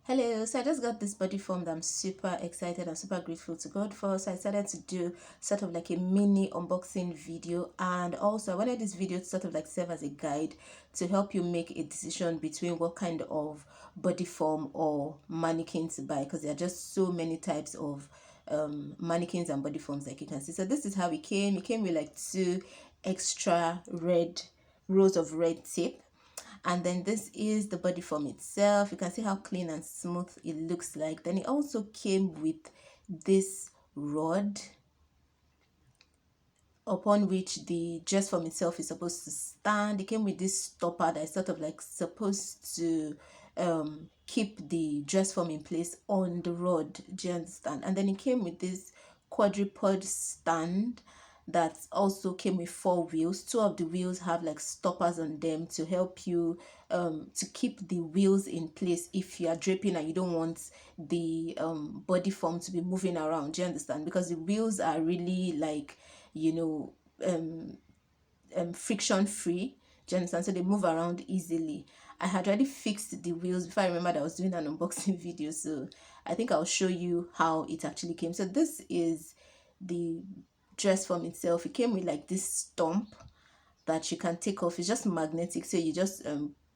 Hello, so I just got this body form that I'm super excited and super grateful to God for. So I decided to do sort of like a mini unboxing video, and also I wanted this video to sort of like serve as a guide to help you make a decision between what kind of body form or mannequin to buy, because there are just so many types of mannequins and body forms, like you can see. So this is how it came. It came with like two extra red rows of red tape, and then this is the body form itself. You can see how clean and smooth it looks like. Then it also came with this rod upon which the dress form itself is supposed to stand. It came with this stopper that is sort of like supposed to keep the dress form in place on the rod. Do you understand? And then it came with this quadrupod stand that also came with four wheels. Two of the wheels have like stoppers on them to help you to keep the wheels in place if you are draping and you don't want the body form to be moving around. Do you understand? Because the wheels are really like, you know, friction free. Do you understand? So they move around easily. I had already fixed the wheels before I remembered I was doing an unboxing video, so I think I'll show you how it actually came. So this is the dress form itself. It came with like this stump that you can take off. It's just magnetic, so you just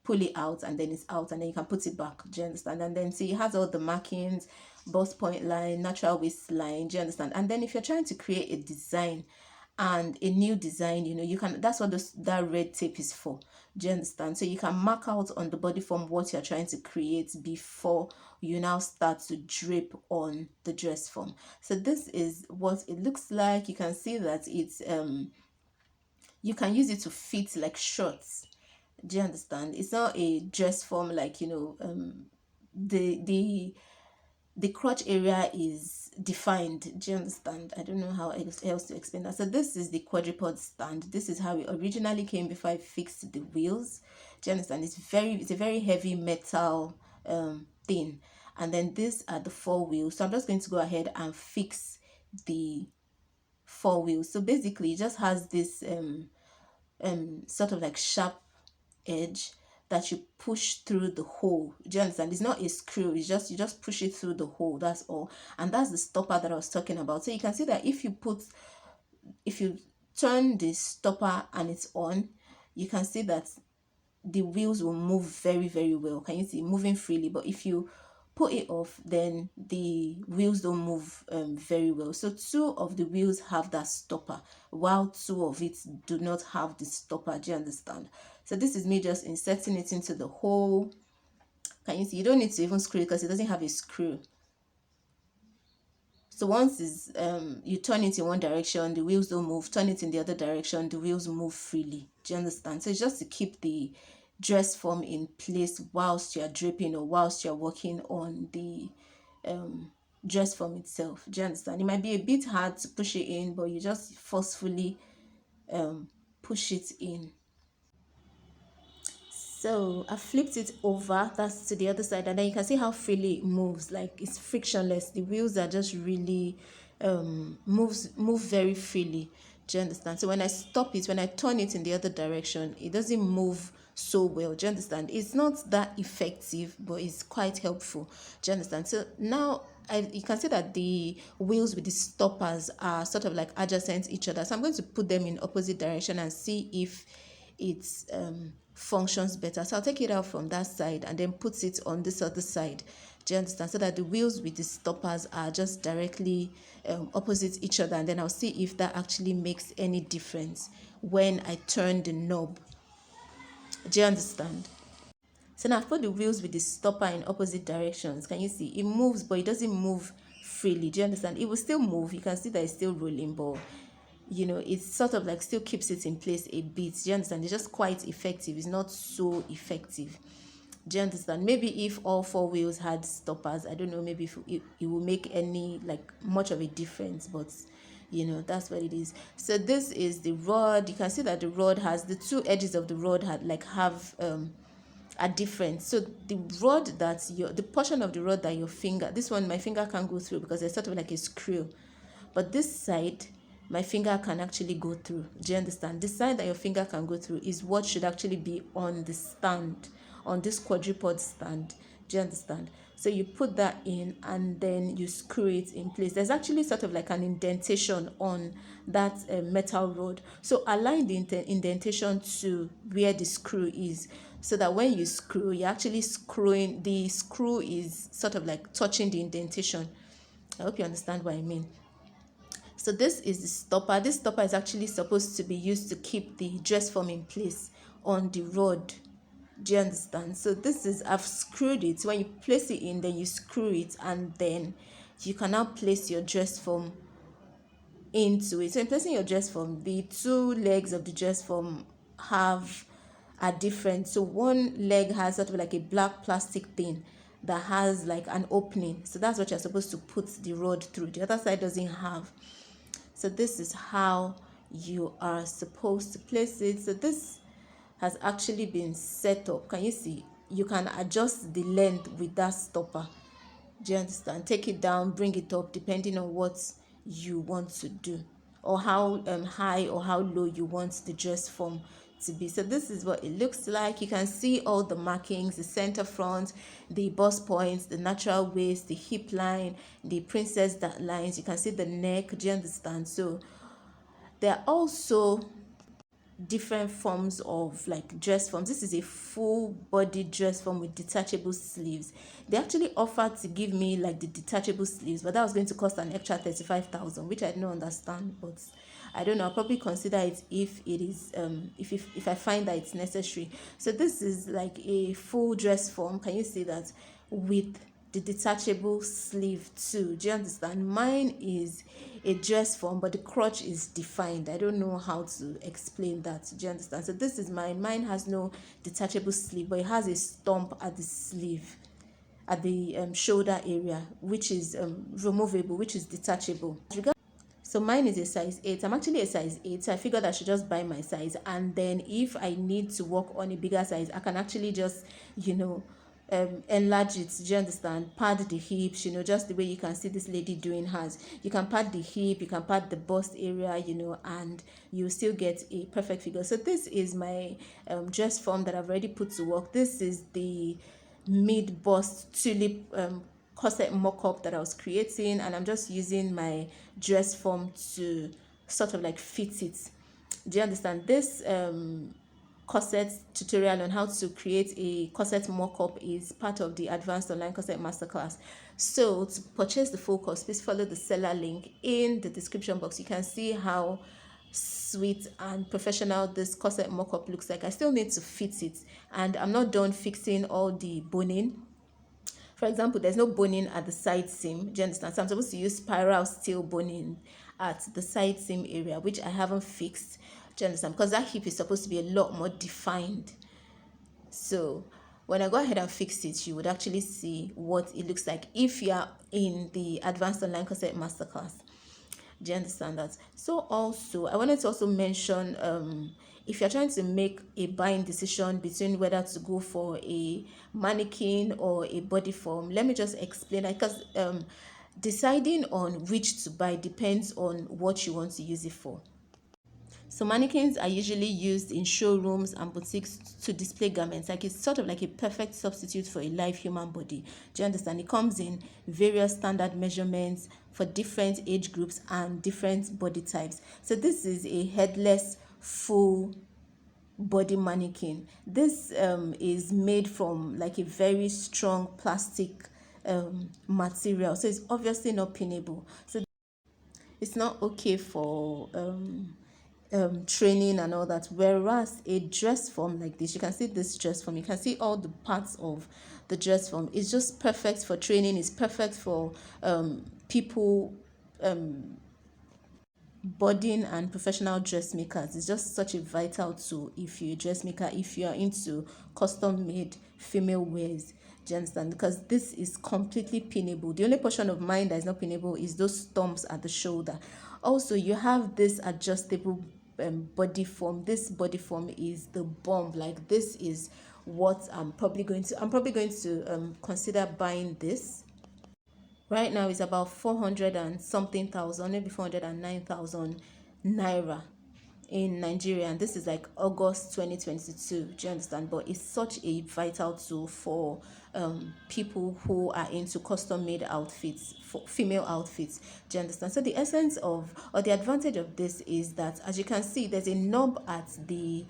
pull it out and then it's out, and then you can put it back. Do you understand? And then see, it has all the markings, bust point line, natural waistline. Do you understand? And then if you're trying to create a design and a new design, you can, that's what that red tape is for. Do you understand? So you can mark out on the body form what you're trying to create before you now start to drape on the dress form. So this is what it looks like. You can see that it's you can use it to fit like shorts. Do you understand? It's not a dress form like, the crotch area is defined. Do you understand? I don't know how else to explain that. So this is the quadrupod stand. This is how it originally came before I fixed the wheels. Do you understand? It's a very heavy metal thing. And then these are the four wheels. So I'm just going to go ahead and fix the four wheels. So basically it just has this sort of like sharp edge that you push through the hole. Do you understand? It's not a screw, it's just, you just push it through the hole, that's all. And that's the stopper that I was talking about. So you can see that if you turn the stopper and it's on, you can see that the wheels will move very, very well. Can you see, moving freely? But if you put it off, then the wheels don't move very well. So two of the wheels have that stopper, while two of it do not have the stopper. Do you understand? So this is me just inserting it into the hole. Can you see? You don't need to even screw it because it doesn't have a screw. So once is you turn it in one direction, the wheels don't move. Turn it in the other direction, the wheels move freely. Do you understand? So it's just to keep the dress form in place whilst you're draping or whilst you're working on the dress form itself. Do you understand? It might be a bit hard to push it in, but you just forcefully push it in. So I flipped it over, that's to the other side, and then you can see how freely it moves. Like, it's frictionless. The wheels are just really move very freely. Do you understand? So when I stop it, when I turn it in the other direction, it doesn't move so well. Do you understand? It's not that effective, but it's quite helpful. Do you understand? So now you can see that the wheels with the stoppers are sort of like adjacent each other. So I'm going to put them in opposite direction and see if it's functions better. So I'll take it out from that side and then put it on this other side. Do you understand? So that the wheels with the stoppers are just directly opposite each other, and then I'll see if that actually makes any difference when I turn the knob. Do you understand? So now I've put the wheels with the stopper in opposite directions. Can you see? It moves, but it doesn't move freely. Do you understand? It will still move. You can see that it's still rolling, but it's sort of like still keeps it in place a bit. Do you understand? It's just quite effective. It's not so effective. Do you understand? Maybe if all four wheels had stoppers, I don't know, maybe if it will make any, like, much of a difference, but that's what it is. So this is the rod. You can see that the rod has the two edges of the rod have are different. So the rod the portion of the rod that your finger, this one my finger can't go through because it's sort of like a screw, but this side my finger can actually go through. Do you understand? This side that your finger can go through is what should actually be on the stand, on this quadrupod stand. Do you understand? So you put that in and then you screw it in place. There's actually sort of like an indentation on that metal rod. So align the indentation to where the screw is, so that when you screw, you're actually screwing, the screw is sort of like touching the indentation. I hope you understand what I mean. So this is the stopper. This stopper is actually supposed to be used to keep the dress form in place on the rod. Do you understand? So this is, I've screwed it. When you place it in, then you screw it, and then you can now place your dress form into it. So in placing your dress form, the two legs of the dress form are different. So one leg has sort of like a black plastic thing that has like an opening. So that's what you're supposed to put the rod through. The other side doesn't have. So this is how you are supposed to place it. So this has actually been set up. Can you see? You can adjust the length with that stopper. Do you understand? Take it down, bring it up, depending on what you want to do, or how high or how low you want the dress form to be. So this is what it looks like. You can see all the markings: the center front, the bust points, the natural waist, the hip line, the princess dart lines. You can see the neck. Do you understand? So there are also different forms of like dress forms. This is a full body dress form with detachable sleeves. They actually offered to give me like the detachable sleeves, but that was going to cost an extra 35,000, which I don't understand. But I don't know, I'll probably consider it if it is if I find that it's necessary. So this is like a full dress form. Can you see that? With the detachable sleeve too. Do you understand? Mine is a dress form, but the crotch is defined. I don't know how to explain that. Do you understand? So this is mine. Mine has no detachable sleeve, but it has a stump at the sleeve, at the shoulder area, which is removable, which is detachable. So mine is a size 8. I'm actually a size 8. So I figured I should just buy my size. And then if I need to work on a bigger size, I can actually just, enlarge it. Do you understand? Pad the hips, just the way you can see this lady doing hers. You can pad the hip, you can pad the bust area, and you still get a perfect figure. So this is my dress form that I've already put to work. This is the mid bust tulip corset mock-up that I was creating, and I'm just using my dress form to sort of like fit it. Do you understand? This corset tutorial on how to create a corset mock-up is part of the advanced online corset masterclass. So to purchase the full course, please follow the seller link in the description box. You can see how sweet and professional this corset mock-up looks like. I still need to fit it, and I'm not done fixing all the boning. For example, there's no boning at the side seam. Do you understand? So I'm supposed to use spiral steel boning at the side seam area, which I haven't fixed. Do you understand? Because that hip is supposed to be a lot more defined. So when I go ahead and fix it, you would actually see what it looks like if you are in the advanced online corset masterclass. Do you understand that? So also, I wanted to also mention, if you're trying to make a buying decision between whether to go for a mannequin or a body form, let me just explain that, because deciding on which to buy depends on what you want to use it for. So mannequins are usually used in showrooms and boutiques to display garments. Like, it's sort of like a perfect substitute for a live human body. Do you understand? It comes in various standard measurements for different age groups and different body types. So this is a headless full body mannequin. This is made from like a very strong plastic material. So it's obviously not pinnable. So it's not okay for training and all that. Whereas a dress form like this, you can see this dress form, you can see all the parts of the dress form. It's just perfect for training. It's perfect for people, budding and professional dressmakers. It's just such a vital tool if you're a dressmaker, if you are into custom made female wears. Do you understand? Because this is completely pinnable. The only portion of mine that is not pinnable is those stumps at the shoulder. Also, you have this adjustable body form. This body form is the bomb. Like, this is what I'm probably going to consider buying this. Right now it's about 400 and something thousand, maybe 409,000 naira. in Nigeria, and this is like August 2022. Do you understand? But it's such a vital tool for people who are into custom made outfits, for female outfits. Do you understand? So the essence of, or the advantage of this is that, as you can see, there's a knob at the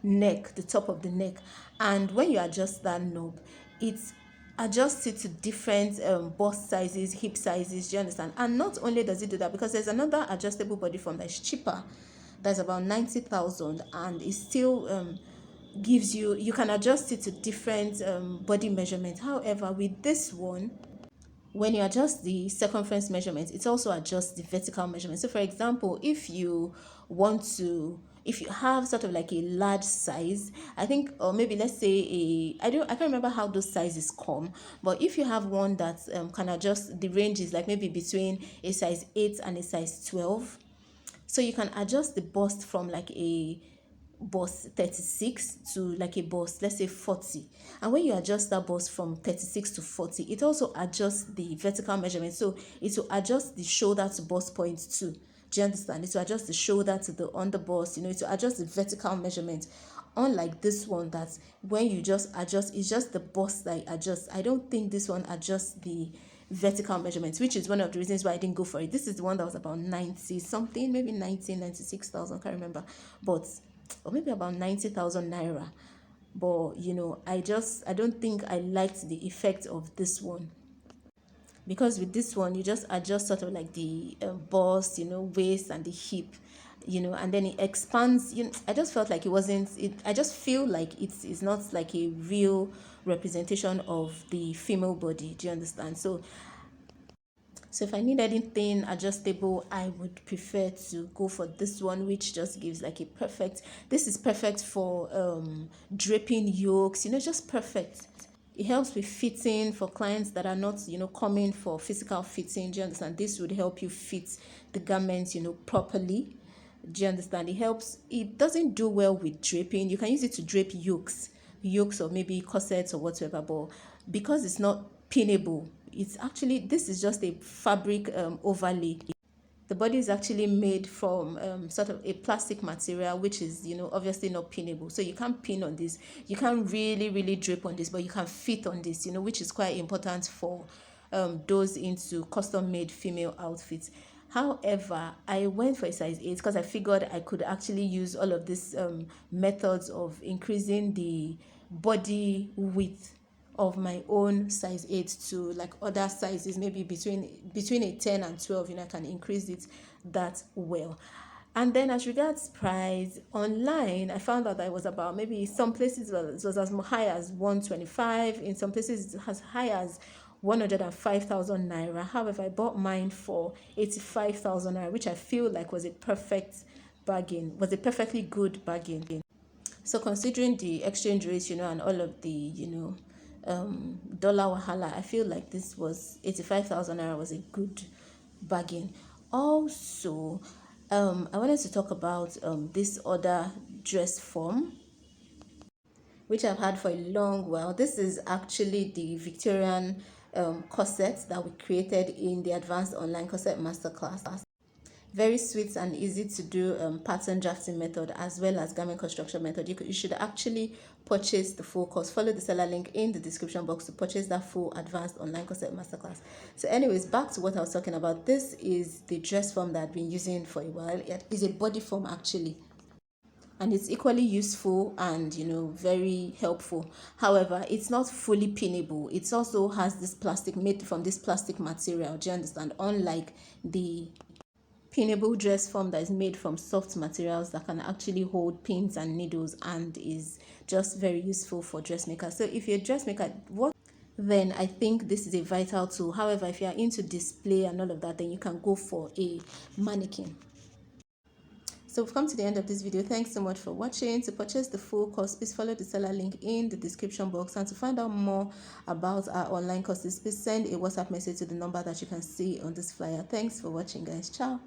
neck, the top of the neck, and when you adjust that knob, it's adjust it to different bust sizes, hip sizes. Do you understand? And not only does it do that, because there's another adjustable body form that's cheaper, that's about 90,000, and it still gives you, you can adjust it to different body measurements. However, with this one, when you adjust the circumference measurement, it also adjusts the vertical measurement. So for example, if you want to, if you have sort of like a large size, I think, or maybe let's say I can't remember how those sizes come, but if you have one that can adjust, the range is like maybe between a size 8 and a size 12. So you can adjust the bust from like a bust 36 to like a bust, let's say 40. And when you adjust that bust from 36 to 40, it also adjusts the vertical measurement. So it will adjust the shoulder to bust point too. Do you understand? It will adjust the shoulder to the under bust, it will adjust the vertical measurement. Unlike this one, that when you just adjust, it's just the bust that adjusts. I don't think this one adjusts the vertical measurements, which is one of the reasons why I didn't go for it. This is the one that was about 90 something, maybe 96,000, can't remember, but, or maybe about 90,000 naira. But I don't think I liked the effect of this one, because with this one you just adjust sort of like the bust, waist and the hip, and then it expands. I just felt like it wasn't it I just feel like it's not like a real representation of the female body. Do you understand? So if I need anything adjustable, I would prefer to go for this one, which just gives like a perfect, this is perfect for draping yokes, just perfect. It helps with fitting for clients that are not, coming for physical fitting. Do you understand? This would help you fit the garments, properly. Do you understand? It helps. It doesn't do well with draping. You can use it to drape yokes or maybe corsets or whatever, but because it's not pinnable, it's actually, this is just a fabric overlay. The body is actually made from sort of a plastic material, which is, obviously not pinnable. So you can't pin on this. You can't really drape on this, but you can fit on this, which is quite important for those into custom made female outfits. However, I went for a size 8 because I figured I could actually use all of these methods of increasing the body width of my own size 8 to like other sizes, maybe between a 10 and 12. I can increase it that well. And then as regards price, online I found out that it was about, maybe some places it was as high as 125, in some places it's as high as 105,000 naira. However, I bought mine for 85,000 naira, which I feel like was a perfect bargain, was a perfectly good bargain. So considering the exchange rate, and all of the, dollar wahala, I feel like this was 85,000 naira was a good bargain. Also, I wanted to talk about this other Dressform, which I've had for a long while. This is actually the Victorian corset that we created in the Advanced Online Corset Masterclass. Very sweet and easy to do pattern drafting method as well as garment construction method. You should actually purchase the full course. Follow the seller link in the description box to purchase that full Advanced Online Corset Masterclass. So anyways, back to what I was talking about. This is the dress form that I've been using for a while. It is a body form actually, and it's equally useful and very helpful. However, it's not fully pinnable. It also has this plastic, made from this plastic material. Do you understand? Unlike the pinnable dress form that is made from soft materials that can actually hold pins and needles and is just very useful for dressmakers. So if you're a dressmaker, then I think this is a vital tool. However, if you're into display and all of that, then you can go for a mannequin. So we've come to the end of this video. Thanks so much for watching. To purchase the full course, please follow the seller link in the description box. And to find out more about our online courses, please send a WhatsApp message to the number that you can see on this flyer. Thanks for watching, guys. Ciao.